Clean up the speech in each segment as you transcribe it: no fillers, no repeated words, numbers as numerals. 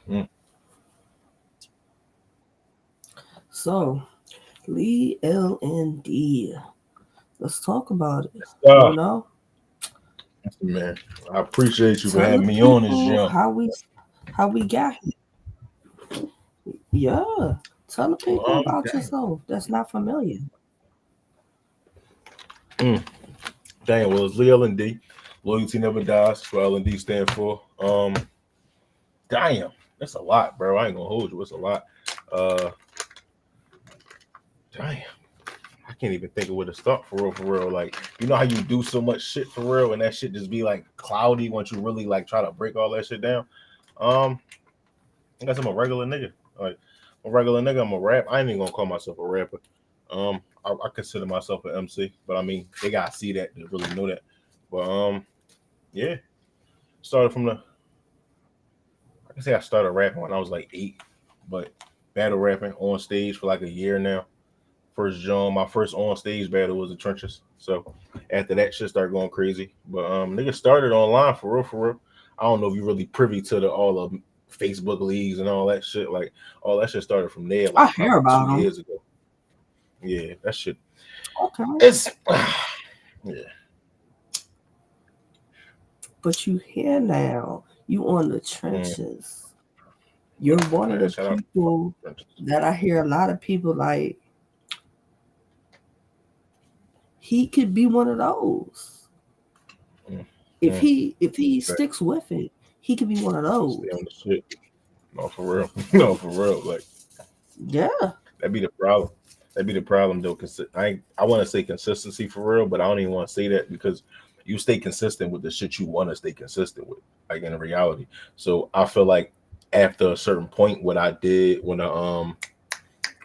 Mm. So, Lee L.N.D. Let's talk about it. Uh, You know, man, I appreciate you for tell the having me on this people jump. how we got here. Yeah, tell the people about Damn. yourself. That's not familiar. Mm. Damn. Well, it's Lee L&D. Loyalty never dies. That's what L&D stand for. Damn. That's a lot, bro. I ain't gonna hold you. It's a lot. Uh, damn. I can't even think of where to start for real, for real. Like, you know how you do so much shit for real, and that shit just be like cloudy once you really like try to break all that shit down. Um, I guess I'm a regular nigga. Like, I'm a regular nigga. I'm a rap. I ain't even gonna call myself a rapper. I consider myself an MC, but I mean, they gotta see that to really know that. But yeah, started from the. I can say I started rapping when I was like 8, but battle rapping on stage for like a year now. First John, my first on stage battle was the trenches. So after that shit started going crazy. But niggas started online for real, for real. I don't know if you really privy to the all of Facebook leagues and all that shit. Like all that shit started from there, I like hear probably about two them. years ago. Yeah, that shit. Okay, It's yeah. but you here now. You on the Mm, trenches. You're one of man, the shout out to the fucking people trenches. that I hear a lot of people like. He could be one of those. Mm, If mm, he fact. sticks with it, he could be one of Stay those. on the shit. No, for real. No, for real. Like Yeah. that'd be the problem. That'd be the problem though. I want to say consistency for real, but I don't even want to say that because you stay consistent with the shit you want to stay consistent with, like in reality. So I feel like after a certain point, what I did when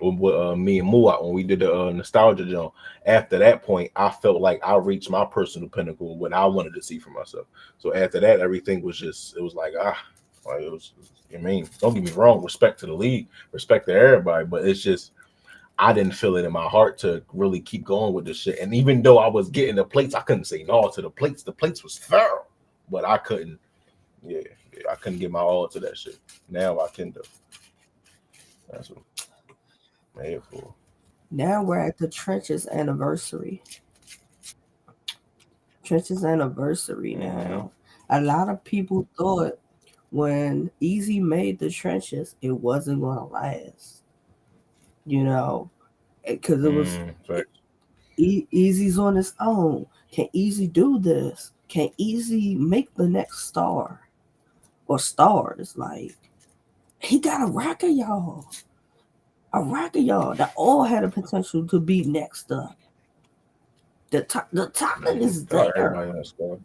with me and Muat when we did the nostalgia jump. After that point, I felt like I reached my personal pinnacle, what I wanted to see for myself. So after that, everything was just it was like it was. I mean, don't get me wrong, respect to the league, respect to everybody, but it's just I didn't feel it in my heart to really keep going with this shit. And even though I was getting the plates, I couldn't say no to the plates. The plates was thorough, but I couldn't. Yeah, I couldn't get my all to that shit. Now I can do. That's what I'm here for. Now we're at the trenches anniversary. Trenches anniversary Mm-hmm. now. A lot of people thought when Easy made the trenches, it wasn't gonna last. You know, because it was Fact. Easy's on his own. Can Easy do this? Can Easy make the next star or stars? Like he got a rack of y'all that all had a potential to be next up. The talent is Shout out there. everybody on the squad.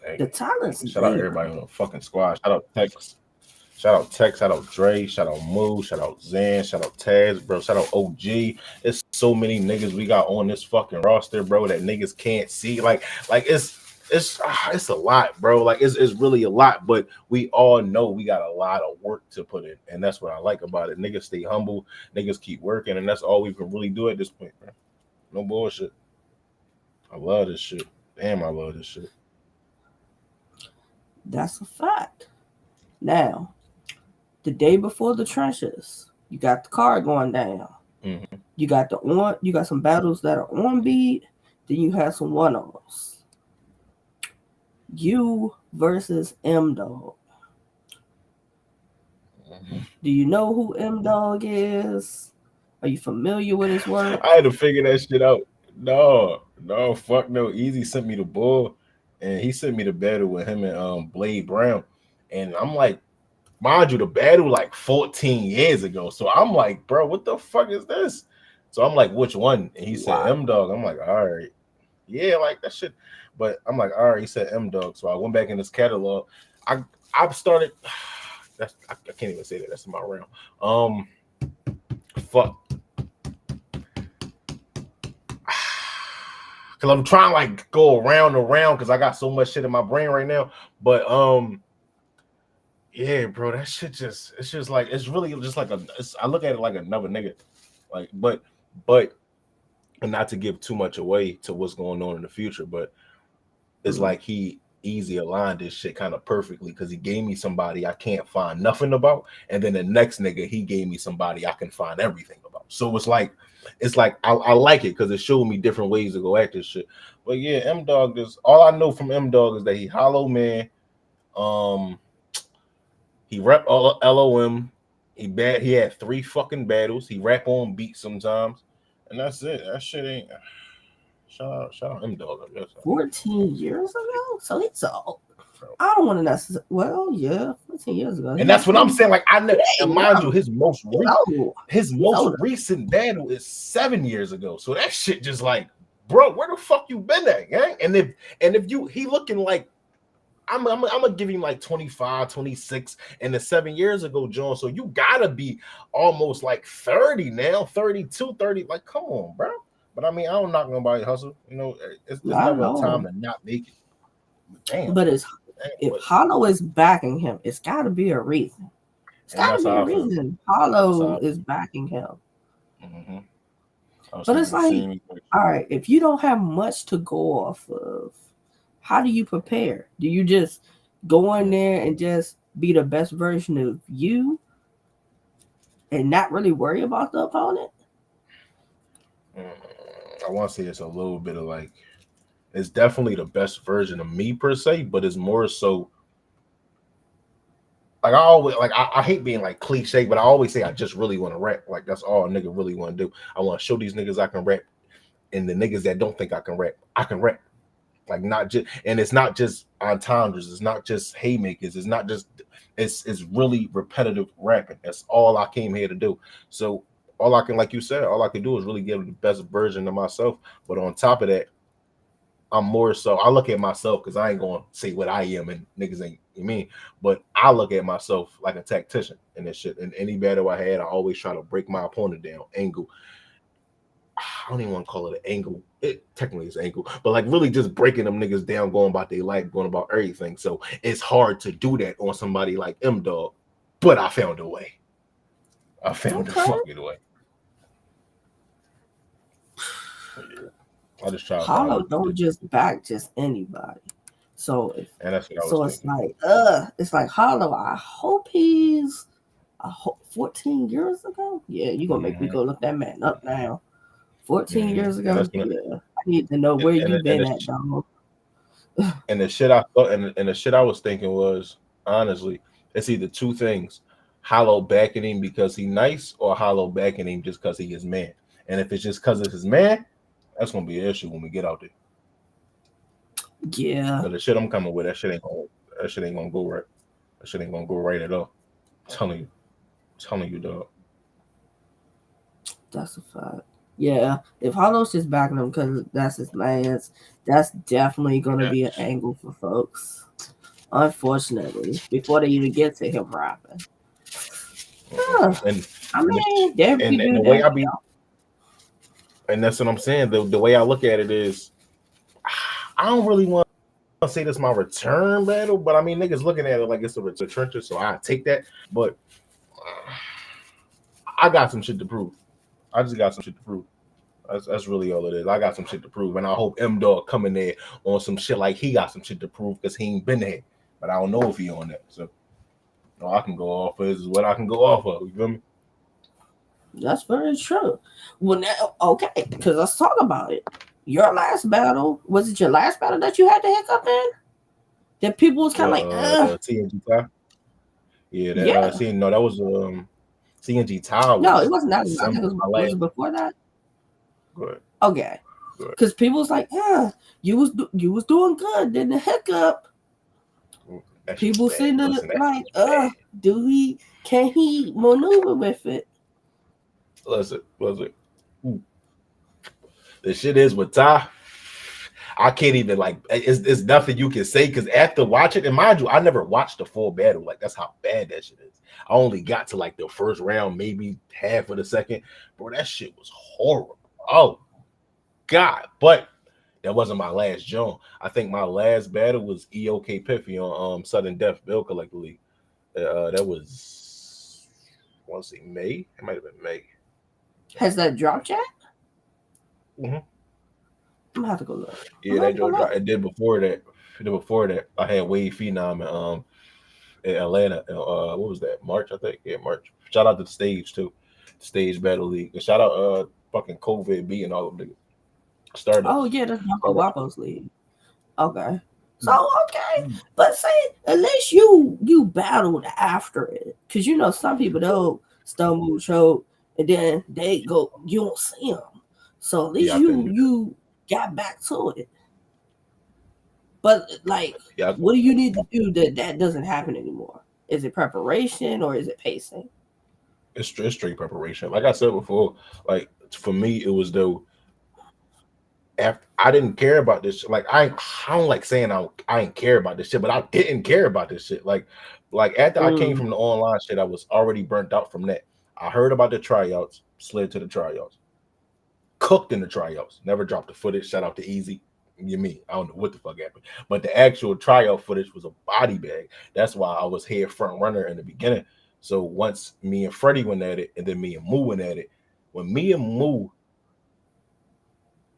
Hey, The talent's shout out there. everybody on the fucking squad. Shout out Tex. Shout out Tex. Shout out Dre. Shout out Moo. Shout out Zan. Shout out Taz, bro. Shout out OG. It's so many niggas we got on this fucking roster, bro, that niggas can't see. Like it's a lot, bro. Like it's really a lot, but we all know we got a lot of work to put in, and that's what I like about it. Niggas stay humble, niggas keep working, and that's all we can really do at this point, bro. No bullshit. I love this shit. Damn, I love this shit. That's a fact. Now, the day before the trenches, you got the card going down. Mm-hmm. You got some battles that are on beat, then you have some one offs. You versus M Dog. Do you know who M Dog is? Are you familiar with his work? I had to figure that shit out. No, no, fuck no. Easy sent me the bull, and he sent me the battle with him and Blade Brown, and I'm like, mind you, the battle like 14 years ago. So I'm like, bro, what the fuck is this? So I'm like, which one? And he said Wow. M Dog. I'm like, all right, yeah, like that shit. But I'm like, all right. He said M Dog. So I went back in his catalog. I started. I can't even say that. That's in my realm. Fuck. Cause I'm trying to like go around and around because I got so much shit in my brain right now. But yeah, bro, that shit just it's just like it's really just like I look at it like another nigga. Like, but and not to give too much away to what's going on in the future, but it's Mm. like Easy aligned this shit kind of perfectly because he gave me somebody I can't find nothing about, and then the next nigga he gave me somebody I can find everything about. So it's like I like it because it showed me different ways to go at this shit. But yeah, M Dog is all I know from M Dog is that he hollow man. Um, he rep LOM. He had 3 fucking battles. He rap on beat sometimes, and that's it. That shit ain't. Shout out M Dog. I guess. 14 years ago? So he's old. I don't want to necessarily. Well, yeah, 14 years ago. And that's what I'm saying. Like I know, and mind you, Young. his most recent battle is 7 years ago. So that shit just like, bro, where the fuck you been at, gang? And if you he looking like I'm gonna give him like 25, 26, and the 7 years ago, John. So you gotta be almost like 30 now, 32, 30. Like, come on, bro. But I mean, I don't knock nobody hustle. You know, it's never a time to not make it. Damn. But if Hollow is backing him, it's got to be a reason. It's got to be a reason. Hollow is backing him. Mm-hmm. But it's like, all right, if you don't have much to go off of, how do you prepare? Do you just go in there and just be the best version of you and not really worry about the opponent? I want to say it's a little bit of like, it's definitely the best version of me per se, but it's more so like I always like I hate being like cliche, but I always say I just really want to rap. Like that's all a nigga really want to do. I want to show these niggas I can rap, and the niggas that don't think I can rap. Like not just, and it's not just entendres, it's not just haymakers, it's not just, it's really repetitive rapping. That's all I came here to do. So all I can, like you said, all I can do is really give the best version of myself. But on top of that, I'm more so I look at myself because I ain't gonna say what I am and niggas ain't you mean, but I look at myself like a tactician in this shit. In any battle I had, I always try to break my opponent down, angle. I don't even want to call it an angle. It technically is angle, but like really just breaking them niggas down, going about their life, going about everything. So it's hard to do that on somebody like M Dog, but I found a way. I found a fucking way. I just try. Hollow don't just back just anybody. So and that's what so it's thinking. It's like Hollow. I hope he's 14 years ago. Yeah, you gonna make me go look that man up now. 14 years ago. Yeah, I need to know where you been at, dog. And the shit I thought, and the shit I was thinking was honestly, it's either two things: Hollow backing him because he nice, or Hollow backing him just because he is man. And if it's just because of his man, that's gonna be an issue when we get out there. Yeah. But the shit I'm coming with, that shit ain't gonna go right. That shit ain't gonna go right at all. I'm telling you, dog. That's a fact. Yeah, if Hollow's just backing him because that's his man's, that's definitely gonna be an angle for folks. Unfortunately, before they even get to him rapping. And I mean, and the way I be, and that's what I'm saying. The way I look at it is, I don't really want to say this my return battle, but I mean niggas looking at it like it's a return, so I take that. But I got some shit to prove. I just got some shit to prove. That's really all it is. I got some shit to prove, and I hope M Dog come in there on some shit like he got some shit to prove because he ain't been there. But I don't know if he on that. So all I can go off is what I can go off of. You feel me? That's very true. Well, now, okay, because let's talk about it. Your last battle, was it your last battle that you had to hiccup in? That people was kind of like, TNG Tie? Yeah, that, no, that was TNG Tie. No, it wasn't that. I think was it before that? Good. Okay. Because people was like, you was doing good. Then the hiccup. People saying like, can he maneuver with it? Listen. The shit is with Ty. I can't even like. It's nothing you can say because after watching, and mind you, I never watched the full battle. Like that's how bad that shit is. I only got to like the first round, maybe half of the second. Bro, that shit was horrible. Oh God! But that wasn't my last jump. I think my last battle was EOK Piffy on Sudden Death Bill Collector League. That was I want to say May. It might have been May. Has that dropped yet? Mm-hmm. I'm gonna have to go look. Yeah, that dropped. It did before that. before that, I had Wade Phenom in Atlanta. What was that? March, I think. Yeah, March. Shout out to the stage too, the stage battle league. And shout out fucking COVID B and all of them niggas. Oh Startups. yeah, that's Marco Startups. Vapo's league. Okay. So okay, but say at least you battled after it, because you know some people they'll stumble, choke, and then they go. You don't see them, so at least Yeah, I couldn't do that. you got back to it. But like, Yeah, what do you need to do that doesn't happen anymore? Is it preparation or is it pacing? it's straight preparation. Like I said before, like for me, it was though after I didn't care about this shit. Like I don't like saying I didn't care about this shit, but I didn't care about this shit. Like after I came Mm, from the online shit, I was already burnt out from that. I heard about the tryouts, slid to the tryouts, cooked in the tryouts, never dropped the footage. Shout out to Easy. You mean I don't know what the fuck happened, but the actual tryout footage was a body bag. That's why I was head front runner in the beginning. So once me and Freddie went at it, and then me and Moo went at it, when me and Moo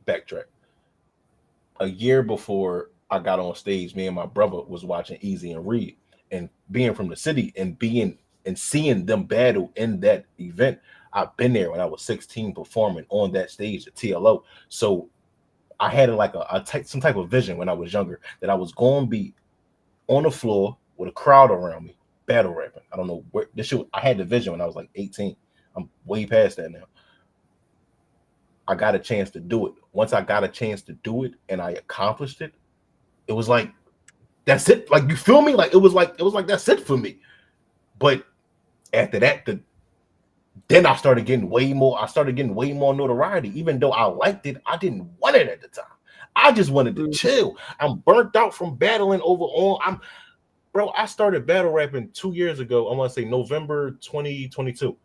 backtrack a year before I got on stage, me and my brother was watching Easy and Reed, and being from the city and being and seeing them battle in that event. I've been there when I was 16 performing on that stage at TLO. So I had like some type of vision when I was younger that I was going to be on the floor with a crowd around me, battle rapping. I don't know where this shit. I had the vision when I was like 18. I'm way past that now. I got a chance to do it. Once I got a chance to do it and I accomplished it, it was like that's it. Like you feel me? Like it was like that's it for me. But after that, then I started getting way more. I started getting way more notoriety. Even though I liked it, I didn't want it at the time. I just wanted to mm, chill. I'm burnt out from battling over on. Bro. I started battle rapping 2 years ago. I want to say November 2022.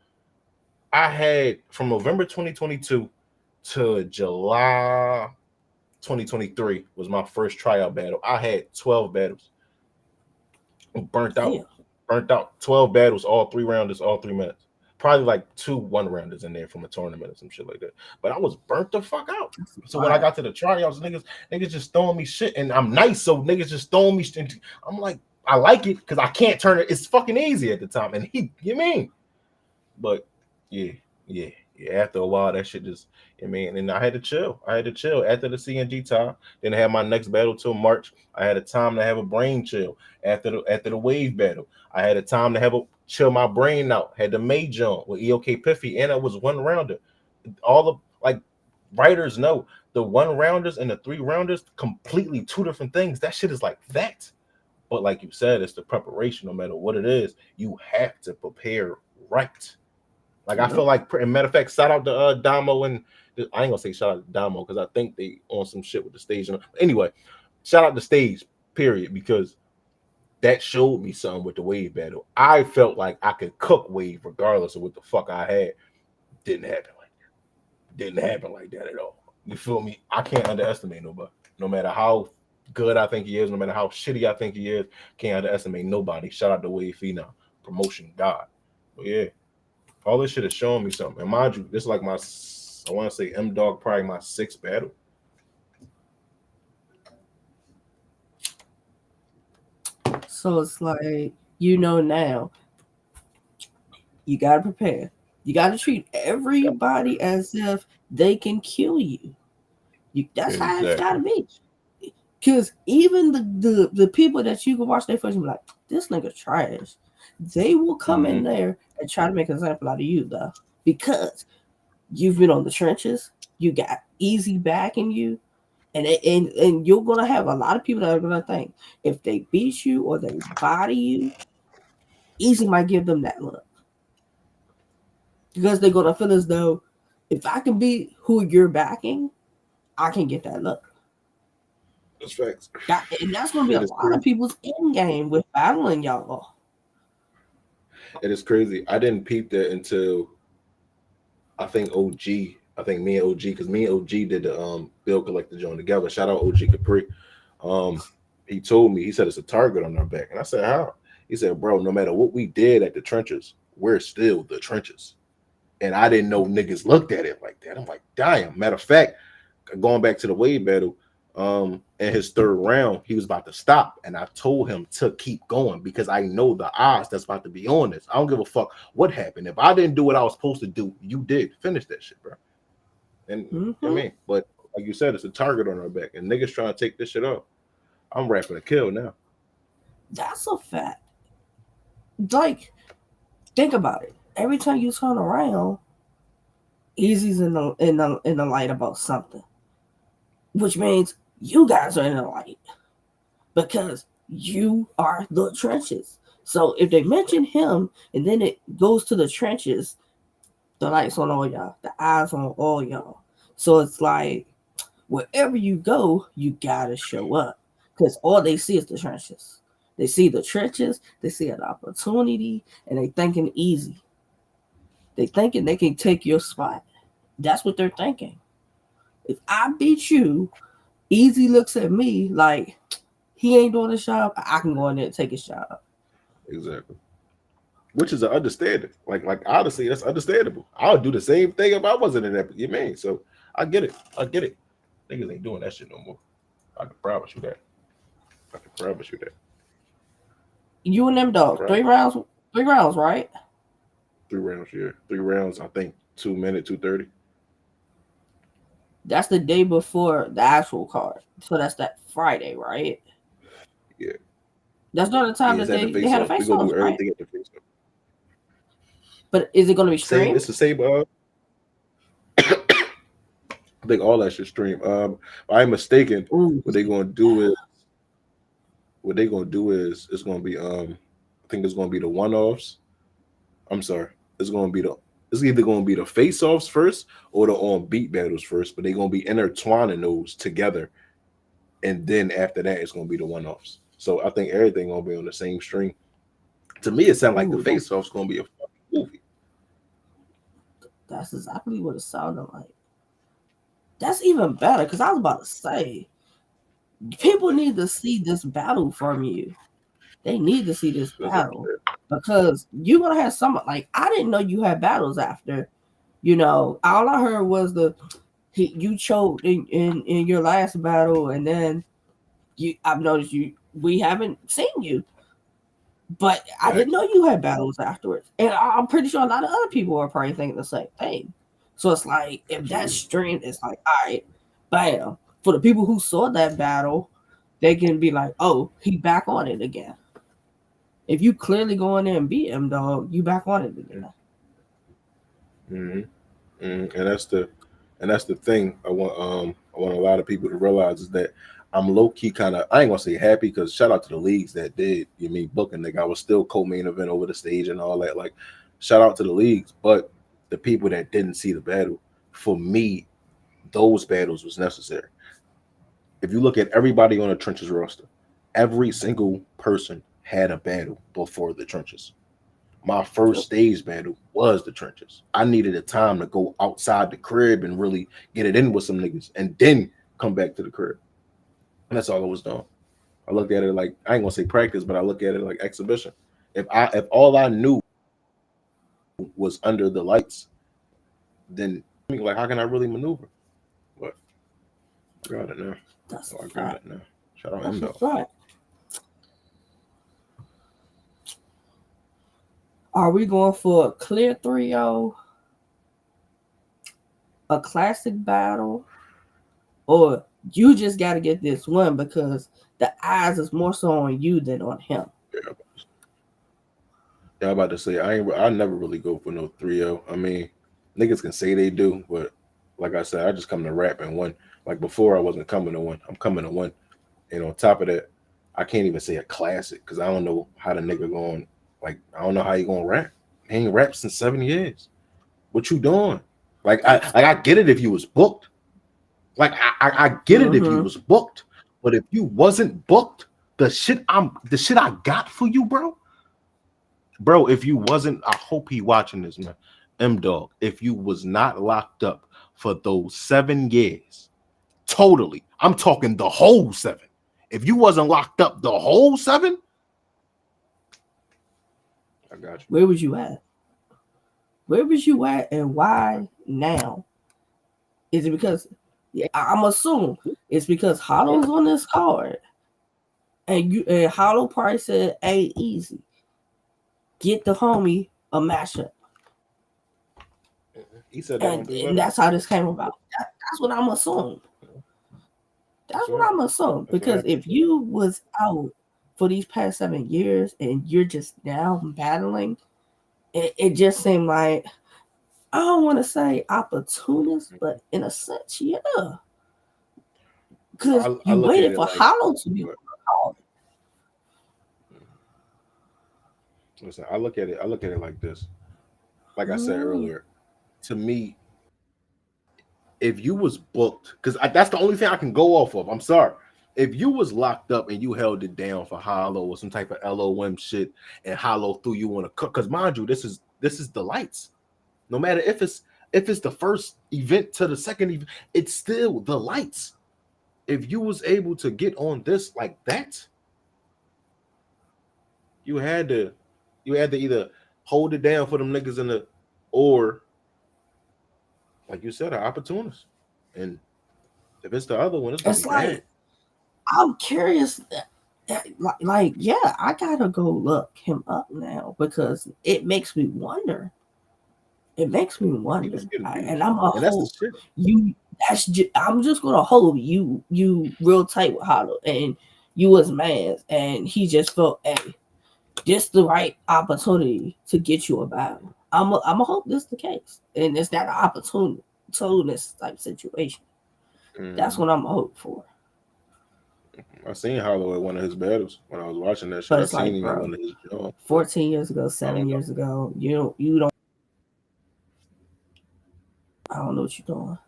I had from November 2022 to July 2023 was my first tryout battle. I had 12 battles. Burnt out, damn, burnt out. 12 battles, all 3 rounders, all 3 minutes. Probably like 2 1 rounders in there from a tournament or some shit like that. But I was burnt the fuck out. that's So when I fire. got to the tryouts, niggas just throwing me shit, and I'm nice, so niggas just throwing me shit. I'm like, I like it because I can't turn it. It's fucking easy at the time, and you mean, but yeah, yeah, yeah. After a while, that shit just, you mean, and I had to chill. I had to chill after the CNG time. Then I had my next battle till March. I had a time to have a brain chill after the wave battle. I had a time to have a chill my brain out. Had the May jump with EOK Piffy, and it was 1 rounder. All the like writers know the 1 rounders and the 3 rounders completely two different things. That shit is like that. But like you said, it's the preparation. No matter what it is, you have to prepare right. Like I Yep. feel like, matter of fact, shout out to Damo, and I ain't gonna say shout out to Damo because I think they on some shit with the stage. Anyway, shout out the stage, period, because that showed me something with the wave battle. I felt like I could cook wave regardless of what the fuck I had. Didn't happen like that. Didn't happen like that at all. You feel me? I can't underestimate nobody. No matter how good I think he is, no matter how shitty I think he is, can't underestimate nobody. Shout out to Wave Phenom, promotion God. But yeah, all this shit is showing me something. And mind you, this is like I want to say M Dog probably my sixth battle. So it's like you know now you gotta prepare. You gotta treat everybody as if they can kill you. That's how it's Exactly. gotta be. Because even the people that you can watch their first be like, this nigga trash. They will come in Mm-hmm. there and try to make an example out of you though. Because you've been on the trenches, you got easy backing you, and you're gonna have a lot of people that are gonna think if they beat you or they body you, easy might give them that look. Because they're gonna feel as though if I can beat who you're backing, I can get that look. That's facts. And that's gonna be It a is lot of crazy. people's end game with battling y'all. It is crazy. I didn't peep that until I think OG. I think me and OG, because me and OG did the bill collector joint together. Shout out OG Capri. Um, he told me, he said it's a target on our back. And I said, how? He said, bro, no matter what we did at the trenches, we're still the trenches. And I didn't know niggas looked at it like that. I'm like, damn. Matter of fact, going back to the Wade battle, In his third round, he was about to stop, and I told him to keep going because I know the odds that's about to be on this. I don't give a fuck what happened. If I didn't do what I was supposed to do, you did finish that shit, bro. And I mean, but like you said, it's a target on our back, and niggas trying to take this shit off. I'm rapping a kill now. That's a fact. Like, think about it. Every time you turn around, Easy's in the light about something, which means you guys are in the light because you are the trenches. So if they mention him and then it goes to the trenches, the lights on all y'all, the eyes on all y'all. So it's like wherever you go, you gotta show up because all they see is the trenches. They see the trenches, they see an opportunity, and they thinking easy. They thinking they can take your spot. That's what they're thinking. If I beat you, Easy looks at me like he ain't doing his job. I can go in there and take his job. Exactly. Which is an understanding. Like honestly, that's understandable. I would do the same thing if I wasn't in that. You mean? So I get it. I get it. Niggas ain't doing that shit no more. I can promise you that. I can promise you that. You and them dog. 3 rounds. 3 rounds, right? 3 rounds, yeah. 3 rounds, I think 2 minutes, 2:30. That's the day before the actual card. So that's that Friday, right? Yeah. That's during the time that they had a We face gonna off, do right? everything at the face off. But is it going to be streamed? It's the same. I think all that should stream. If I'm mistaken. Ooh. What they're gonna do is it's gonna be I think it's gonna be the one-offs. I'm sorry. It's either gonna be the face-offs first or the on beat battles first, but they're gonna be intertwining those together. And then after that, it's gonna be the one-offs. So I think everything gonna be on the same string. To me, it sounds like the face-off's gonna be a fucking movie. That's exactly what it sounded like. That's even better because I was about to say people need to see this battle from you. They need to see this battle because you're gonna have some. Like I didn't know you had battles after. All I heard was you choked in your last battle, and then I've noticed we haven't seen you. But I didn't know you had battles afterwards. And I'm pretty sure a lot of other people are probably thinking the same thing. So it's like, if that stream is like, all right, bam. For the people who saw that battle, they can be like, oh, he back on it again. If you clearly go in there and beat him, dog, you back on it again. And that's the thing I want a lot of people to realize is that I'm low key kind of, I ain't gonna say happy because shout out to the leagues that did booking. Like I was still co-main event over the stage and all that. Like shout out to the leagues, but the people that didn't see the battle, for me, those battles was necessary. If you look at everybody on the trenches roster, every single person had a battle before the trenches. My first stage battle was the trenches. I needed a time to go outside the crib and really get it in with some niggas and then come back to the crib. And that's all I was doing. I looked at it like, I ain't gonna say practice, but I look at it like exhibition. If all I knew was under the lights, then like how can I really maneuver? But I got it now. I got it now. Shout out L.N.D. Are we going for a clear 3-0? A classic battle? Or you just got to get this one because the eyes is more so on you than on him? Yeah, I'm about to say I never really go for no 3-0. I mean, niggas can say they do, but like I said, I just come to rap and win. Like before, I wasn't coming to win. I'm coming to win. And on top of that, I can't even say a classic because I don't know how the nigga going. Like I don't know how he gonna rap. He ain't rapped since 7 years. What you doing? Like I get it if you was booked. Like I get it if you was booked. But if you wasn't booked, the shit I got for you, bro. Bro, if you wasn't, I hope he watching this, man. M-Dog, if you was not locked up for those 7 years, totally, I'm talking the whole 7. If you wasn't locked up the whole 7, I got you. Where was you at? Where was you at and why now? Is it because I'm assuming it's because Hollow's on this card, and Hollow probably said, "Hey, easy, get the homie a matchup." He said that on And that's how this came about. That's what I'm assuming. That's what I'm assuming. Because if you was out for these past 7 years and you're just now battling, it just seemed like, I don't want to say opportunist, but in a sense, yeah. Because you waited for Hollow to be called. Listen, I look at it like this. Like I said earlier, to me, if you was booked, because that's the only thing I can go off of. I'm sorry. If you was locked up and you held it down for Hollow or some type of LOM shit, and Hollow threw you on a cut, because mind you, this is the lights. No matter if it's the first event to the second event, it's still the lights. If you was able to get on this like that, you had to either hold it down for them niggas or like you said, an opportunist. And if it's the other one, it's gonna be like bad. I'm curious. Like, yeah, I gotta go look him up now because it makes me wonder. It makes me wonder, and I'm a hope you. I'm just gonna hope you real tight with Hollow, and you was man, and he just felt, hey, just the right opportunity to get you a battle. I'm a hope this the case, and it's that opportunity type situation. That's what I'm a hope for. I seen Hollow at one of his battles when I was watching that shit. But I it's seen like, him bro, at one of his 14 years ago, 7 years ago, you don't. I don't know what you're doing.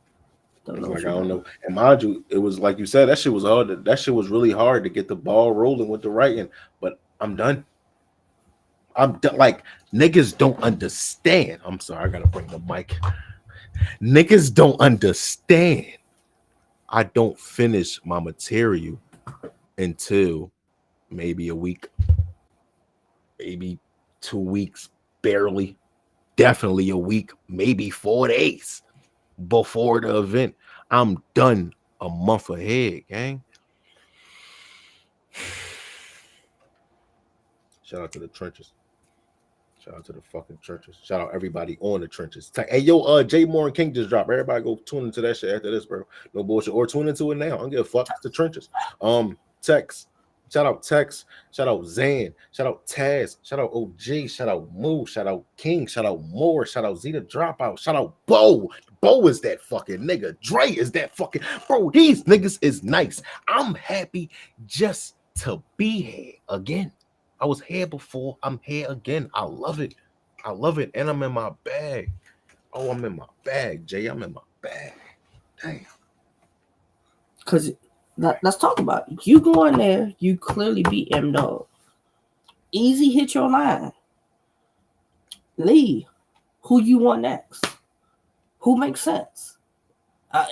It's like I don't know. And mind you, it was like you said, that shit was hard. That shit was really hard to get the ball rolling with the writing. But I'm done. I'm done. Like niggas don't understand. I'm sorry, I gotta bring the mic. Niggas don't understand. I don't finish my material until maybe a week, maybe 2 weeks, barely, definitely a week, maybe 4 days before the event. I'm done a month ahead, gang. Shout out to the trenches. Shout out to the fucking trenches. Shout out everybody on the trenches. Hey, yo, Jay Moore and King just dropped. Everybody go tune into that shit after this, bro. No bullshit. Or tune into it now. I don't give a fuck. It's the trenches. Tex. Shout out Tex. Shout out Zan. Shout out Taz. Shout out OG. Shout out Moo. Shout out King. Shout out Moore. Shout out Zeta Dropout. Shout out Bo. Bo is that fucking nigga. Dre is that fucking bro. These niggas is nice. I'm happy just to be here again. I was here before. I'm here again. I love it. I love it. And I'm in my bag. Oh, I'm in my bag, Jay. I'm in my bag. Damn. Because let's talk about it. You go in there, you clearly beat M-Dog. Easy hit your line. Lee, who you want next? Who makes sense?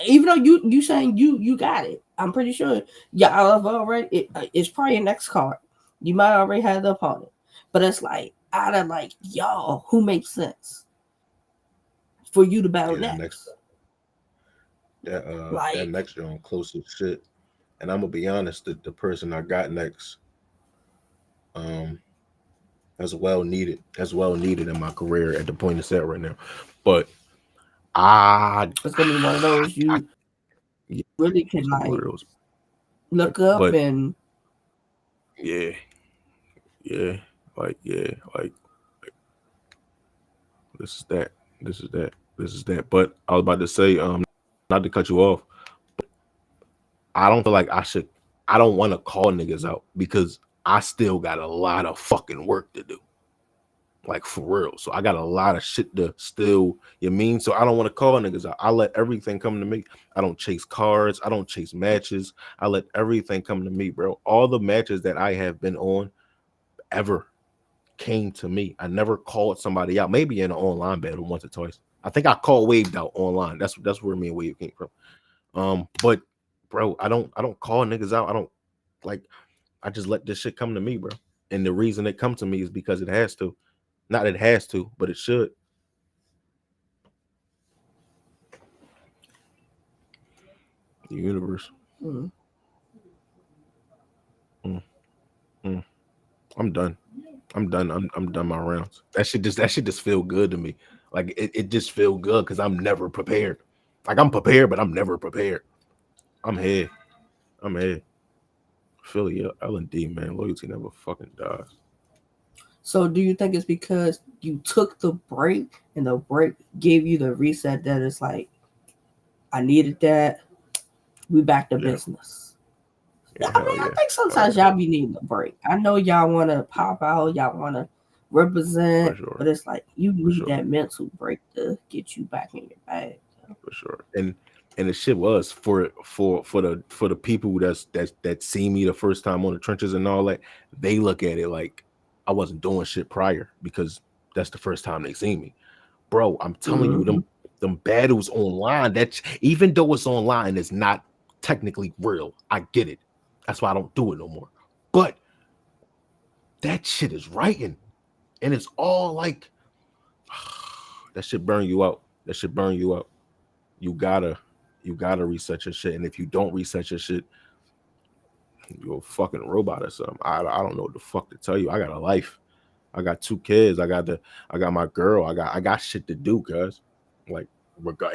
Even though you saying you got it, I'm pretty sure y'all have already. It's probably your next card. You might already have the opponent, but it's like out of like y'all, who makes sense for you to battle next? That next joint close as shit. And I'm gonna be honest, the person I got next, that's well needed. That's well needed in my career at the point it's at right now. But it's gonna be one of those you really can like look up and yeah, like this is that. But I was about to say, not to cut you off, but I don't feel like I don't want to call niggas out because I still got a lot of fucking work to do. Like for real. So I got a lot of shit to still, you mean? So I don't want to call niggas out. I let everything come to me. I don't chase cards. I don't chase matches. I let everything come to me, bro. All the matches that I have been on ever came to me. I never called somebody out. Maybe in an online battle once or twice. I think I called Waved out online. That's where me and Wave came from. But bro, I don't call niggas out. I don't like. I just let this shit come to me, bro. And the reason it come to me is because it has to. Not it has to, but it should. The universe. Mm. Mm, mm. I'm done. I'm done. I'm done my rounds. That shit just feel good to me. Like it just feel good because I'm never prepared. Like I'm prepared, but I'm never prepared. I'm here. I'm here. Philly, L&D, man. Loyalty never fucking dies. So do you think it's because you took the break and the break gave you the reset that it's like, I needed that. We back to Yeah. business. Yeah. I Hell mean, I yeah. think Oh sometimes yeah. y'all be needing a break. I know y'all want to pop out, y'all want to For represent, sure. but it's like you For need sure. that mental break to get you back in your bag. For sure. And the shit was for the people that see me the first time on the trenches and all that, they look at it like I wasn't doing shit prior because that's the first time they seen me. Bro, I'm telling you, Mm-hmm. them battles online, that even though it's online, it's not technically real. I get it. That's why I don't do it no more. But that shit is writing. And it's all like that shit burn you out. That shit burn you out. You gotta reset your shit. And if you don't reset your shit, you're a fucking robot or something. I don't know what the fuck to tell you. I got a life. I got 2 kids. I got my girl. I got shit to do, cuz. Like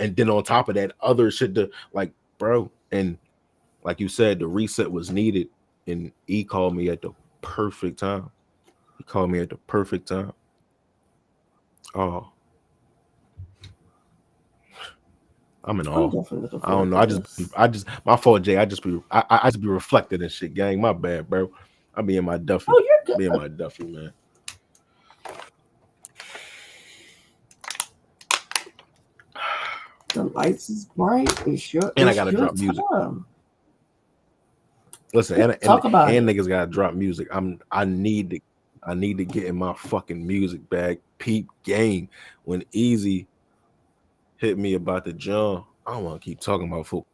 and then on top of that, other shit to like, bro. And like you said, the reset was needed. And he called me at the perfect time. He called me at the perfect time. Oh, I'm in I'm awe. definitely looking I don't forward know. to this. I just my fault, Jay. I just be reflected and shit, gang. My bad, bro. I be in my Duffy. Oh, you're Be in good. my Duffy, man. The lights is bright. It's your And I it's gotta your drop music. time. Listen, Talk about and it. niggas gotta drop music. I need to get in my fucking music bag. Peep game. When Easy hit me about the jump, I don't want to keep talking about football.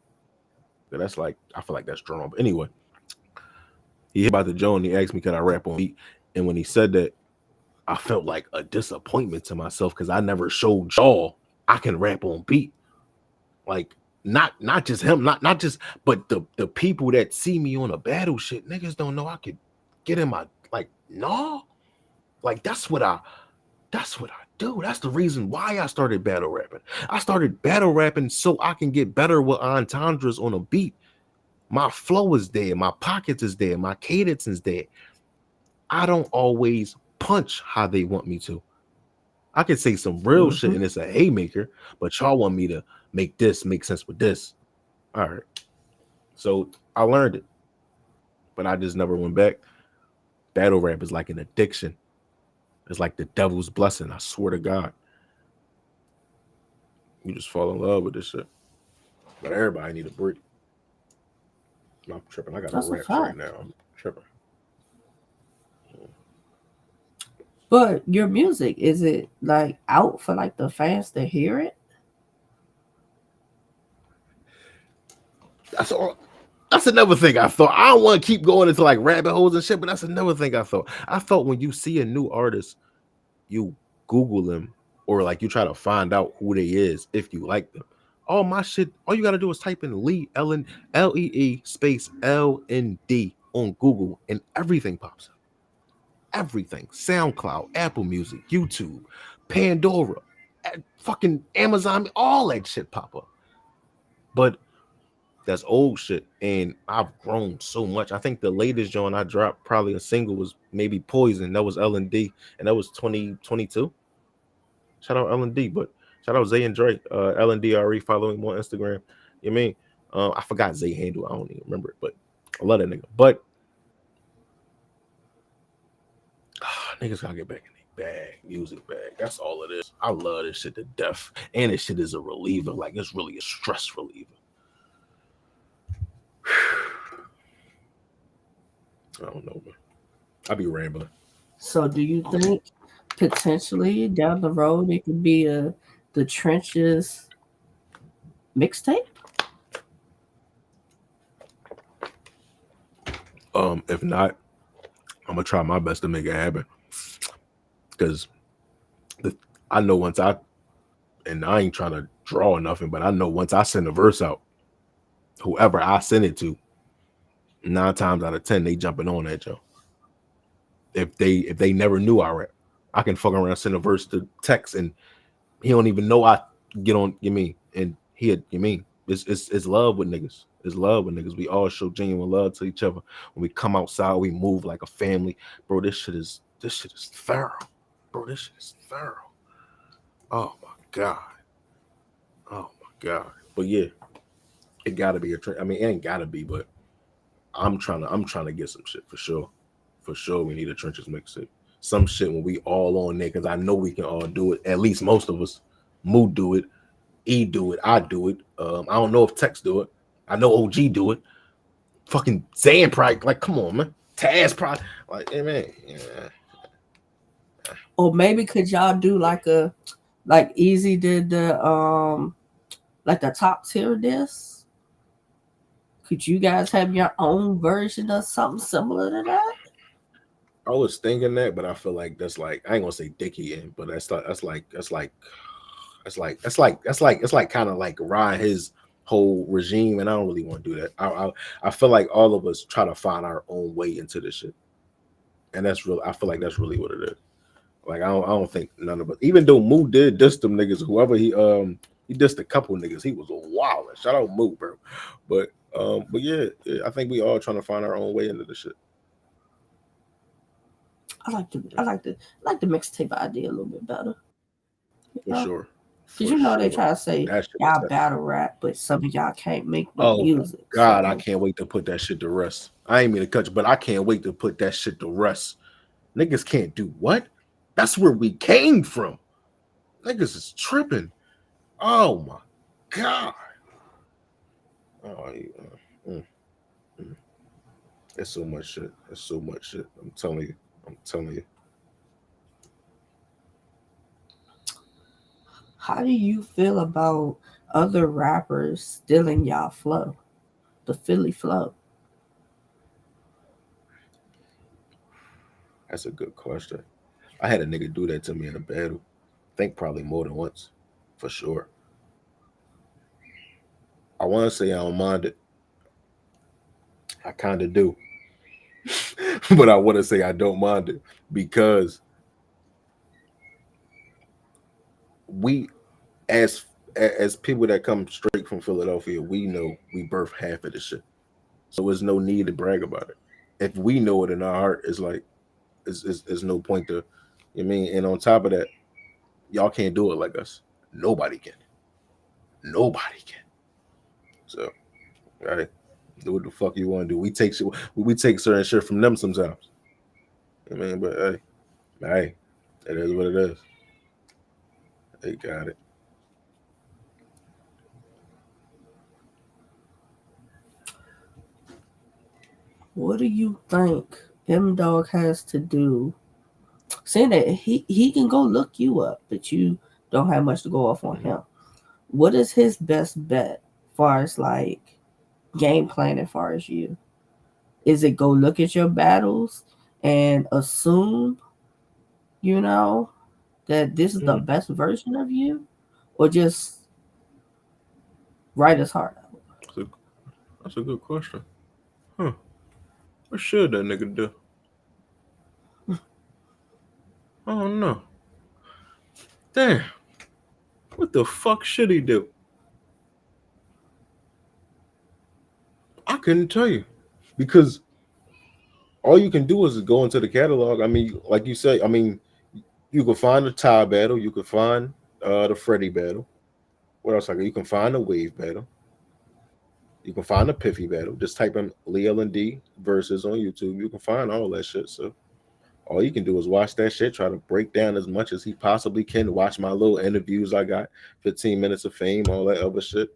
That's like I feel like that's drama. But anyway, he hit about the Joe and he asked me could I rap on beat. And when he said that, I felt like a disappointment to myself because I never showed y'all I can rap on beat. Like not just him, not just but the people that see me on a battle shit, niggas don't know I could get in my like no. Like that's what I do. That's the reason why I started battle rapping. I started battle rapping so I can get better with entendres on a beat. My flow is there, my pockets is there, my cadence is there. I don't always punch how they want me to. I could say some real shit Mm-hmm. and it's a haymaker, but y'all want me to make this make sense with this. All right. So I learned it, but I just never went back. Battle rap is like an addiction. It's like the devil's blessing. I swear to God. You just fall in love with this shit. But everybody need a break. I'm tripping. I got a That's a raps right fact. now. I'm tripping. But your music, is it like out for like the fans to hear it? That's all. That's another thing I thought. I don't want to keep going into like rabbit holes and shit, but that's another thing I thought. I thought when you see a new artist, you Google them or like you try to find out who they is if you like them. All my shit, all you gotta do is type in Lee Ellen Lee space L.N.D on Google and everything pops up. Everything. SoundCloud, Apple Music, YouTube, Pandora, fucking Amazon, all that shit pop up. But that's old shit. And I've grown so much. I think the latest joint I dropped, probably a single, was maybe Poison. That was L&D, and that was 2022. Shout out L&D, but shout out Zay and Drake. L&D already following him on Instagram. You know what I mean? I forgot Zay handle. I don't even remember it, but I love that nigga. But niggas gotta get back in their bag, music bag. That's all it is. I love this shit to death. And this shit is a reliever. Like, it's really a stress reliever. I don't know, man. I be rambling. So do you think potentially down the road it could be a the trenches mixtape? If not, I'm gonna try my best to make it happen. Because I know and I ain't trying to draw nothing, but I know once I send a verse out, whoever I send it to, 9 times out of 10 they jumping on that Joe. If they never knew I rap, I can fuck around send a verse to text and he don't even know I get on. You mean and he you mean it's love with niggas. It's love with niggas. We all show genuine love to each other. When we come outside, we move like a family, bro. This shit is thorough, bro. This shit is thorough. Oh my god. Oh my god. But yeah, it gotta be a trend. I mean, it ain't gotta be, but I'm trying to get some shit for sure. For sure, we need a trenches mixtape. Some shit when we all on there, because I know we can all do it. At least most of us. Moo do it. E do it. I do it. I don't know if Tex do it. I know OG do it. Fucking Zan probably, like, come on, man. Taz probably, like, hey, man. Yeah. Or maybe could y'all do like Easy did like the top tier disc? Could you guys have your own version of something similar to that? I was thinking that, but I feel like that's like, I ain't gonna say Dickie in, but it's like kind of like Ryan his whole regime, and I don't really want to do that. I feel like all of us try to find our own way into this shit, and that's real. I feel like that's really what it is. Like I don't think none of us, even though Moo did diss them niggas, whoever he dissed a couple niggas, he was a wild. Shout out Moo, bro. But yeah, I think we all trying to find our own way into this shit. I like the mixtape idea a little bit better. For sure. Because they try to say y'all battle rap, but some of y'all can't make no music. God, so. I can't wait to put that shit to rest. I ain't mean to cut you, but I can't wait to put that shit to rest. Niggas can't do what? That's where we came from. Niggas is tripping. Oh my god. Oh, It's so much shit. It's so much shit. I'm telling you. How do you feel about other rappers stealing y'all flow? The Philly flow? That's a good question. I had a nigga do that to me in a battle. I think probably more than once. For sure. I want to say I don't mind it. I kind of do. But I want to say I don't mind it because we, as people that come straight from Philadelphia, we know we birth half of the shit. So there's no need to brag about it. If we know it in our heart, it's like, it's no point to, you mean? And on top of that, y'all can't do it like us. Nobody can. Nobody can. So, right, do what the fuck you want to do. We take certain shit from them sometimes. I mean, but hey, it is what it is. They got it. What do you think M-Dog has to do? Saying that he can go look you up, but you don't have much to go off on him. What is his best bet as far as like game plan as far as you? Is it go look at your battles and assume, that this is the best version of you? Or just write his heart out? That's a good question. Huh. What should that nigga do? I don't know. Damn. What the fuck should he do? I couldn't tell you. Because all you can do is go into the catalog. I mean, like you say, I mean, you can find the Ty battle, you can find the Freddie battle. What else? You can find the Wave battle. You can find the Piffy battle. Just type in L.N.D versus on YouTube. You can find all that shit. So all you can do is watch that shit, try to break down as much as he possibly can. Watch my little interviews I got, 15 minutes of fame, all that other shit.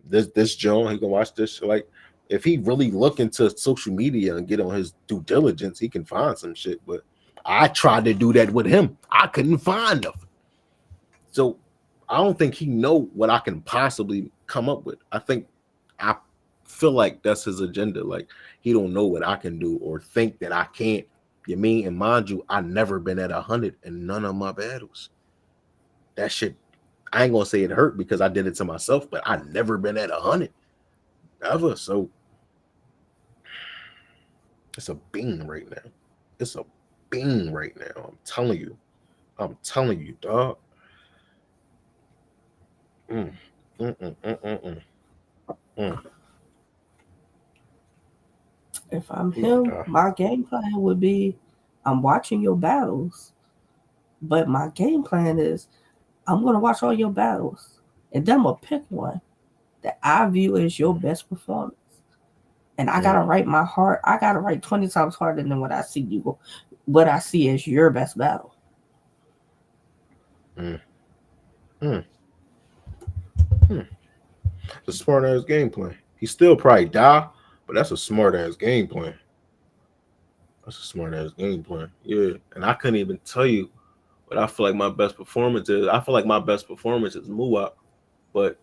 This John, he can watch this shit. Like, if he really look into social media and get on his due diligence, he can find some shit. But I tried to do that with him. I couldn't find nothing. So I don't think he know what I can possibly come up with. I feel like that's his agenda. Like, he don't know what I can do or think that I can't. You mean? And mind you, I never been at 100 in none of my battles. That shit, I ain't gonna say it hurt because I did it to myself, but I never been at 100. ever. So it's a bean right now. It's a bean right now. I'm telling you. I'm telling you, dog. Mm, mm, mm, mm, mm, mm, mm. If I'm We gonna him, die. my game plan would be I'm watching your battles, but my game plan is I'm gonna watch all your battles, and then I'm gonna pick one that I view as your best performance. And I Mm, gotta write my heart. I gotta write 20 times harder than what I see you, what I see as your best battle. mm, mm, mm. It's a smart ass game plan. He still probably die, but that's a smart ass game plan. That's a smart ass game plan. Yeah. And I couldn't even tell you what I feel like my best performance is. I feel like my best performance is Muwap, but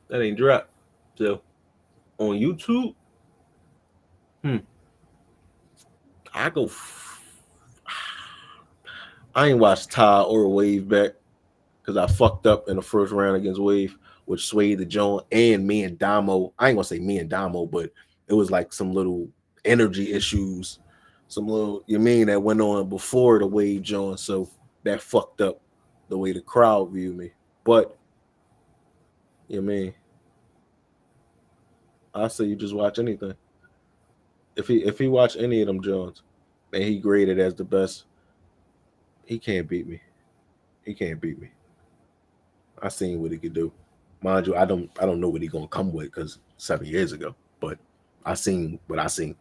that ain't drop. So on YouTube, hmm, I go. I ain't watched Ty or Wave back because I fucked up in the first round against Wave, which swayed the joint. And me and Damo, I ain't gonna say me and Damo, but it was like some little energy issues, some little that went on before the Wave joint. So that fucked up the way the crowd viewed me. But I say you just watch anything. If he watch any of them Jones and he graded as the best, he can't beat me. He can't beat me. I seen what he could do. Mind you, I don't know what he gonna come with because 7 years ago. But I seen what I seen,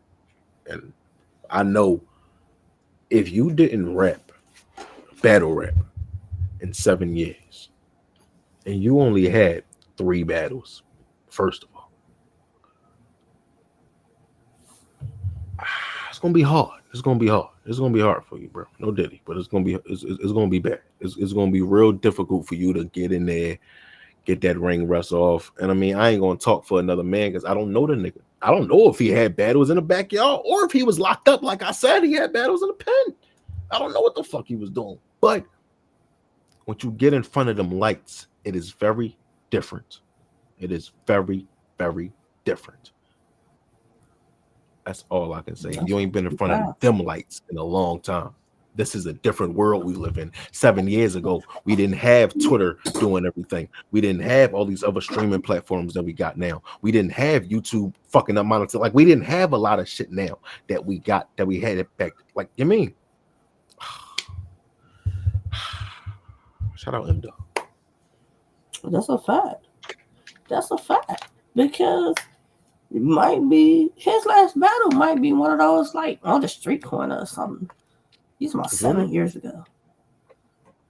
and I know if you didn't rap battle rap in 7 years and you only had 3 battles, first of all, it's gonna be hard. It's gonna be hard. It's gonna be hard for you, bro. No diddy, but it's gonna be bad. It's gonna be real difficult for you to get in there, get that ring rust off. And I mean, I ain't gonna talk for another man because I don't know the nigga. I don't know if he had battles in the backyard or if he was locked up. Like I said, he had battles in the pen. I don't know what the fuck he was doing. But when you get in front of them lights, it is very different. It is very, very different. That's all I can say. That's You ain't been in front of wow. them lights in a long time. This is a different world we live in. 7 years ago, we didn't have Twitter doing everything. We didn't have all these other streaming platforms that we got now. We didn't have YouTube fucking up monitor. Like we didn't have a lot of shit now that we got that we had it back. Like you mean? Shout out L.N.D. That's a fact. That's a fact. Because it might be his last battle might be one of those like on the street corner or something. He's about 7 years ago.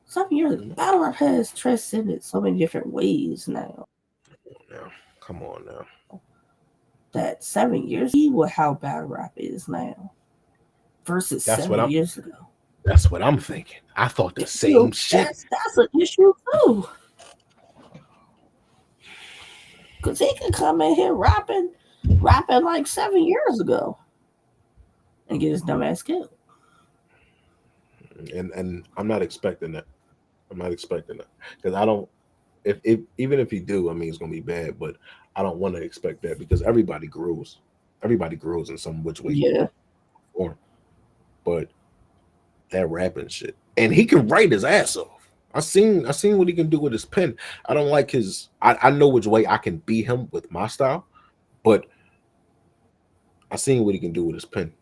7 years ago. Battle rap has transcended so many different ways now. Now, come on now. That 7 years with how battle rap is now versus That's what 7 years ago. That's what I'm thinking. I thought the same shit. That's an issue too. Cause he can come in here rapping like 7 years ago and get his dumb ass killed. And I'm not expecting that. I'm not expecting that because I don't. If even if he do, I mean it's gonna be bad. But I don't want to expect that because everybody grows. Everybody grows in some which way, Yeah. form. But that rapping shit, and he can write his ass off. I seen what he can do with his pen. I don't like his. I know which way I can beat him with my style, but I seen what he can do with his pen,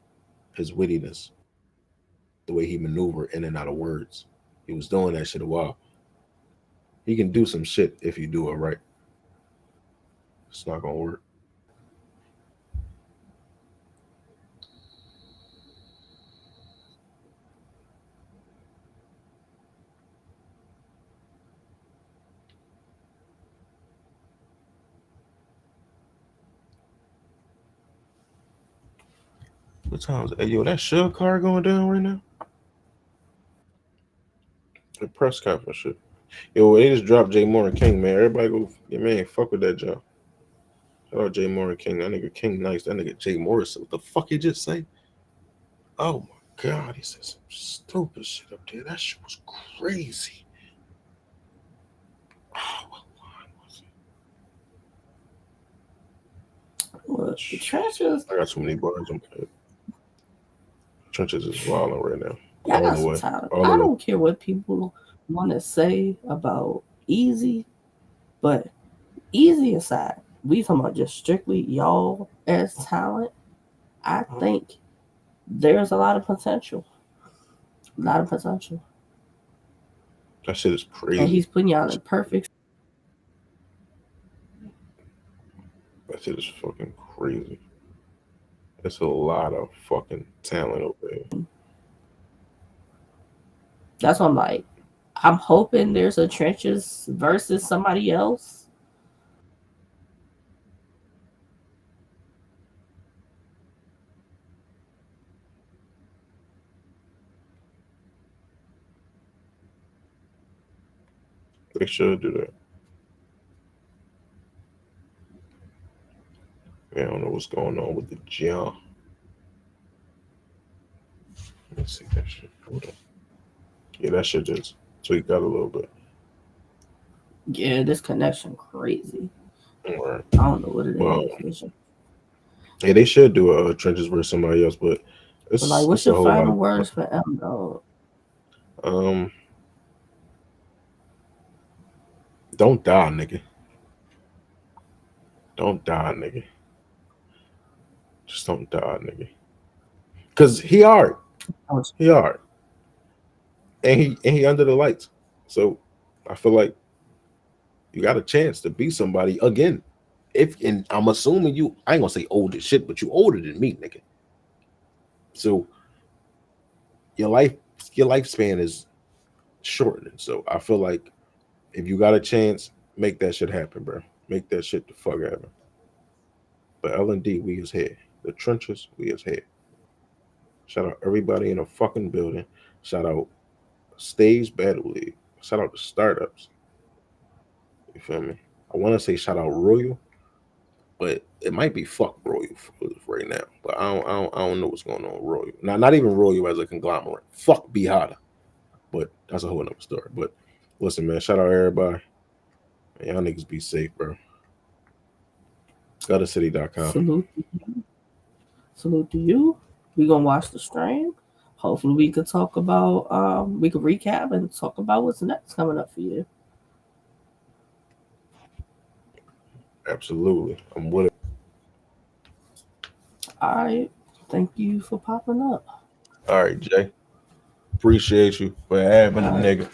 his wittiness, the way he maneuver in and out of words. He was doing that shit a while. He can do some shit if you do it right. It's not gonna work. What time is it? Hey, yo, that Suge car going down right now? The press conference shit. Yo, they just dropped Jay Moore and King, man. Everybody go, yeah, man, fuck with that job. Shout out Jay Moore and King. That nigga King nice. That nigga Jay Morris. What the fuck he just say? Oh my god, he said some stupid shit up there. That shit was crazy. Oh, what line was Look, the trenches. I got too many bars on my head. Trenches is wilding right now. Yeah, I All got the some way. talent. All I the way. don't care what people want to say about Easy, but Easy aside, we talking about just strictly y'all as talent. I think there's a lot of potential. A lot of potential. That shit is And crazy. he's putting y'all in perfect. That shit is fucking crazy. It's a lot of fucking talent over there. That's what I'm like. I'm hoping there's a trenches versus somebody else. They should do that. Yeah, I don't know what's going on with the gym. Let's see that shit. Hold on. Yeah, that shit just tweaked out a little bit. Yeah, this connection crazy. All right. I don't know what it Well, is. yeah, they should do a trenches versus somebody else, but But like, what's it's a your whole lot final of words for L.N.D? um. Don't die, nigga. Don't die, nigga. Just don't die, nigga. Cause he hard. He hard. And he under the lights. So I feel like you got a chance to be somebody again. If and I'm assuming you, I ain't gonna say old as shit, but you older than me, nigga. So your lifespan is shortening. So I feel like if you got a chance, make that shit happen, bro. Make that shit the fuck happen. But L&D, we is here. The trenches, we is here. Shout out everybody in the fucking building. Shout out Stage Battle League. Shout out the startups. You feel me? I want to say shout out Royal, but it might be fuck Royal right now. But I don't know what's going on with Royal. Not even Royal as a conglomerate. Fuck Bihada. But that's a whole nother story. But listen, man, shout out everybody. Man, y'all niggas be safe, bro. Guttercity.com. Salute to you. Salute to you. We gonna watch the stream. Hopefully we could talk about we could recap and talk about what's next coming up for you. Absolutely. I'm with it. All right. Thank you for popping up. All right, Jay. Appreciate you for having a nigga.